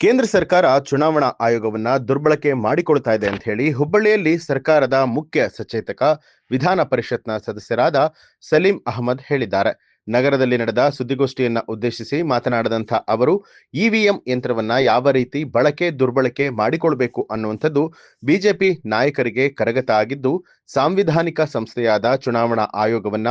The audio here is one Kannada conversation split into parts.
ಕೇಂದ್ರ ಸರ್ಕಾರ ಚುನಾವಣಾ ಆಯೋಗವನ್ನ ದುರ್ಬಳಕೆ ಮಾಡಿಕೊಳ್ತಾ ಇದೆ ಅಂತ ಹೇಳಿ ಹುಬ್ಬಳ್ಳಿಯಲ್ಲಿ ಸರ್ಕಾರದ ಮುಖ್ಯ ಸಚೇತಕ ವಿಧಾನ ಪರಿಷತ್ನ ಸದಸ್ಯರಾದ ಸಲೀಂ ಅಹಮದ್ ಹೇಳಿದ್ದಾರೆ. ನಗರದಲ್ಲಿ ನಡೆದ ಸುದ್ದಿಗೋಷ್ಠಿಯನ್ನ ಉದ್ದೇಶಿಸಿ ಮಾತನಾಡಿದಂಥ ಅವರು ಇವಿಎಂ ಯಂತ್ರವನ್ನ ಯಾವ ರೀತಿ ಬಳಕೆ ದುರ್ಬಳಕೆ ಮಾಡಿಕೊಳ್ಬೇಕು ಅನ್ನುವಂಥದ್ದು ಬಿಜೆಪಿ ನಾಯಕರಿಗೆ ಕರಗತ ಆಗಿದ್ದು, ಸಾಂವಿಧಾನಿಕ ಸಂಸ್ಥೆಯಾದ ಚುನಾವಣಾ ಆಯೋಗವನ್ನ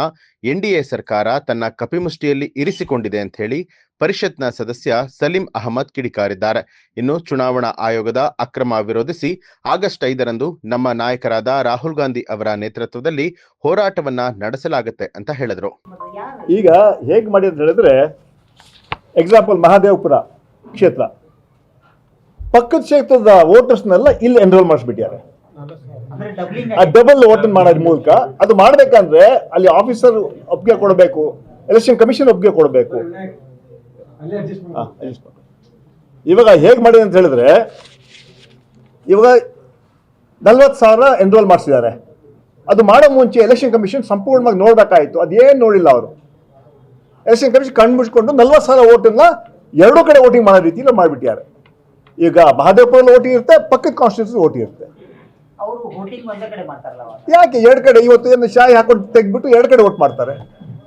ಎನ್ಡಿಎ ಸರ್ಕಾರ ತನ್ನ ಕಪಿಮುಷ್ಟಿಯಲ್ಲಿ ಇರಿಸಿಕೊಂಡಿದೆ ಅಂತ ಹೇಳಿ ಪರಿಷತ್ನ ಸದಸ್ಯ ಸಲೀಂ ಅಹಮದ್ ಕಿಡಿಕಾರಿದ್ದಾರೆ. ಇನ್ನು ಚುನಾವಣಾ ಆಯೋಗದ ಅಕ್ರಮ ವಿರೋಧಿಸಿ ಆಗಸ್ಟ್ 5ರಂದು ನಮ್ಮ ನಾಯಕರಾದ ರಾಹುಲ್ ಗಾಂಧಿ ಅವರ ನೇತೃತ್ವದಲ್ಲಿ ಹೋರಾಟವನ್ನ ನಡೆಸಲಾಗುತ್ತೆ ಅಂತ ಹೇಳಿದ್ರು. ಈಗ ಹೇಗೆ ಮಾಡಿ ಅಂತ ಹೇಳಿದ್ರೆ, ಎಕ್ಸಾಂಪಲ್ ಮಹಾದೇವಪುರ ಕ್ಷೇತ್ರ, ಪಕ್ಕದ ಕ್ಷೇತ್ರದ ವೋಟರ್ಸ್ನೆಲ್ಲ ಇಲ್ಲಿ ಎನ್ರೋಲ್ ಮಾಡಿಸ್ಬಿಟ್ಟಿದ್ದಾರೆ. ಆ ಡಬಲ್ ವೋಟ್ ಮಾಡೋದ್ರ ಮೂಲಕ ಅದು ಮಾಡ್ಬೇಕಂದ್ರೆ ಅಲ್ಲಿ ಆಫೀಸರ್ ಒಪ್ಪಿಗೆ ಕೊಡಬೇಕು, ಎಲೆಕ್ಷನ್ ಕಮಿಷನ್ ಒಪ್ಪಿಗೆ ಕೊಡಬೇಕು. ಇವಾಗ ಹೇಗೆ ಮಾಡಿದೆ ಅಂತ ಹೇಳಿದ್ರೆ, ಇವಾಗ 40,000 ಎನ್ರೋಲ್ ಮಾಡಿಸಿದ್ದಾರೆ. ಅದು ಮಾಡೋ ಮುಂಚೆ ಎಲೆಕ್ಷನ್ ಕಮಿಷನ್ ಸಂಪೂರ್ಣವಾಗಿ ನೋಡ್ಬೇಕಾಯ್ತು, ಅದೇನು ನೋಡಿಲ್ಲ ಅವರು. ಎಲೆಕ್ಷನ್ ಕಮಿಷನ್ ಕಣ್ಣು ಮುಚ್ಕೊಂಡು 40,000 ಓಟನ್ನ ಎರಡೂ ಕಡೆ ವೋಟಿಂಗ್ ಮಾಡೋ ರೀತಿಯಲ್ಲಿ ಮಾಡಿಬಿಟ್ಟಿದ್ದಾರೆ. ಈಗ ಮಹಾದೇವಪುರಲ್ಲಿ ವೋಟಿಂಗ್ ಇರುತ್ತೆ, ಪಕ್ಕದ ಕಾನ್ಸ್ಟಿಟ್ಯೂನ್ಸಿ ವೋಟಿಂಗ್ ಇರುತ್ತೆ. ಯಾಕೆ ಎರಡು ಕಡೆ ಇವತ್ತು ಏನು ಶಾಯಿ ಹಾಕೊಂಡು ತೆಗೆದ್ಬಿಟ್ಟು ಎರಡು ಕಡೆ ವೋಟ್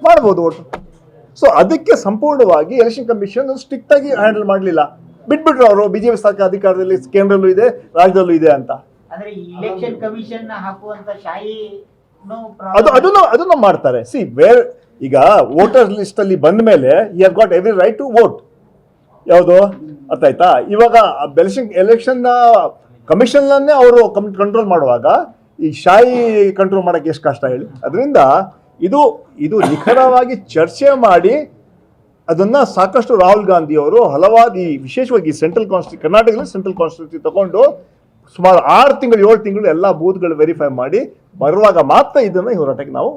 ಮಾಡ್ಬೋದು ಓಟು. ಸೊ ಅದಕ್ಕೆ ಸಂಪೂರ್ಣವಾಗಿ ಎಲೆಕ್ಷನ್ ಕಮಿಷನ್ ಸ್ಟ್ರಿಕ್ಟ್ ಆಗಿ ಹ್ಯಾಂಡಲ್ ಮಾಡಲಿಲ್ಲ, ಬಿಟ್ಬಿಟ್ರು ಅವರು. ಬಿಜೆಪಿ ಸರ್ಕಾರ ಅಧಿಕಾರದಲ್ಲಿ ಕೇಂದ್ರದಲ್ಲೂ ಇದೆ, ರಾಜ್ಯದಲ್ಲೂ ಇದೆ ಅಂತ. ಅದನ್ನು ಮಾಡ್ತಾರೆ. ಸಿ ವೇರ್ ಈಗ ವೋಟರ್ ಲಿಸ್ಟ್ ಅಲ್ಲಿ ಬಂದ ಮೇಲೆ you have got every right to vote. ಯಾವುದು ಅರ್ಥ ಆಯ್ತಾ? ಇವಾಗ ಎಲೆಕ್ಷನ್ ಕಮಿಷನ್ ಅವರು ಕಂಟ್ರೋಲ್ ಮಾಡುವಾಗ ಈ ಶಾಯಿ ಕಂಟ್ರೋಲ್ ಮಾಡಕ್ಕೆ ಎಷ್ಟು ಕಷ್ಟ ಹೇಳಿ. ಅದರಿಂದ ಇದು ನಿಖರವಾಗಿ ಚರ್ಚೆ ಮಾಡಿ ಅದನ್ನ ಸಾಕಷ್ಟು ರಾಹುಲ್ ಗಾಂಧಿ ಅವರು ಹಲವಾರು ವಿಶೇಷವಾಗಿ ಕರ್ನಾಟಕದಲ್ಲಿ ಸೆಂಟ್ರಲ್ ಕಾನ್ಸ್ಟಿಟ್ಯೂನ್ಸಿ ತಗೊಂಡು ಸುಮಾರು 6 ತಿಂಗಳು 7 ತಿಂಗಳು ಎಲ್ಲ ಬೂತ್ಗಳು ವೆರಿಫೈ ಮಾಡಿ ಬರುವಾಗ ಮಾತ್ರ ಇದನ್ನ ಹೋರಾಟಕ್ಕೆ ನಾವು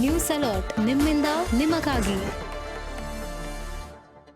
ನ್ಯೂಸ್ ಅಲರ್ಟ್ ನಿಮ್ಮಿಂದ ನಿಮಗಾಗಿ.